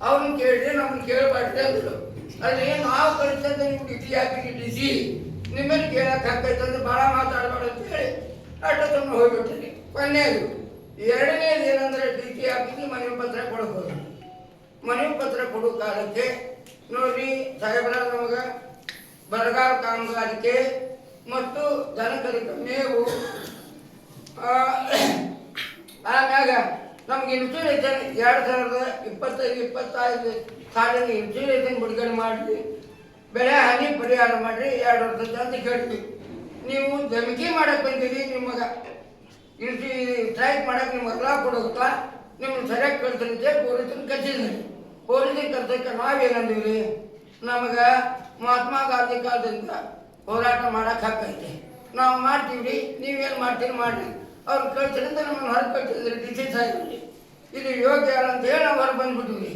ಅವ್ರನ್ನ ಕೇಳಿದ್ರೆ ನಮ್ಮನ್ನು ಕೇಳಬಾರ್ದು ಅಂದರು. ಅಲ್ಲಿ ನಾವು ಕಳಿಸ್ತಂತ ನೀವು ಡಿಸಿ ಹಾಕಿ ಡಿಸಿ ನಿಮ್ಮನ್ನು ಕೇಳಕ್ಕೆ ಹಾಕೈತೆ ಅಂದ್ರೆ ಭಾಳ ಮಾತಾಡಬಾರ್ದು ಅಂತ ಹೇಳಿ ಅಷ್ಟೊತ್ತನ್ನು ಹೋಗ್ಬಿಟ್ಟಿರಿ. ಕೊನೆಯದು ಎರಡನೇದು ಏನಂದರೆ ಡಿಸಿ ಹಾಕಿದ್ದು ಮನವಿ ಪತ್ರ ಕೊಡ್ಬೋದು. ಮನವಿ ಪತ್ರ ಕೊಡೋ ಕಾಲಕ್ಕೆ ನೋಡಿ ಸಾಹೇಬರ ನಮಗೆ ಬರಗಾಲ ಕಾಮಗಾರಿಕೆ ಮತ್ತು ದನಕರಿಕ ಮೇವು ಆಮ್ಯಾಗ ನಮ್ಗೆ ಇನ್ಸೂರೆನ್ಸ್ 2025 ಸಾಲಿನ ಇನ್ಸೂರೆನ್ಸ್ ಬಿಡುಗಡೆ ಮಾಡಿ ಬೆಳೆ ಹಾನಿ ಪರಿಹಾರ ಮಾಡಿರಿ 2 ವರ್ಷದ ಅಂತ ಕೇಳ್ತೀವಿ. ನೀವು ಧಮಕಿ ಮಾಡಕ್ಕೆ ಬಂದಿರಿ, ನಿಮಗೆ ಸ್ಟ್ರೈಕ್ ಮಾಡಕ್ಕೆ ನಿಮ್ಗೆಲ್ಲ ಕೊಡೋಗುತ್ತಾ ನಿಮ್ಮನ್ನು ಸರಿಯಾಗಿ ಕಳ್ಸಂತೆ ಪೊಲೀಸರು ಕಳಿಸಿದ್ರಿ. ಪೊಲೀಸರು ಕಳ್ಸೋಕ್ಕೆ ನಾವೇನಂದಿವಿ, ನಮಗೆ ಮಹಾತ್ಮ ಗಾಂಧಿ ಕಾಲದಿಂದ ಹೋರಾಟ ಮಾಡಕ್ಕೆ ಹಾಕೈತೆ, ನಾವು ಮಾಡ್ತೀವಿ, ನೀವೇನು ಮಾಡ್ತೀರಿ ಮಾಡಿರಿ. ಅವ್ರು ಕಳ್ಸಿರಿಂದ ನಮ್ಮನ್ನು ಹೊರಗೆ ಕಳ್ಸಿದ್ರಿ ಡಿಸಿ ಸಾಹೇಬ್ರಿ. ಇದು ಯೋಗ್ಯ ಅಂತ ಹೇಳಿ ನಾವು ಹೊರಗೆ ಬಂದ್ಬಿಟ್ಟಿವಿ.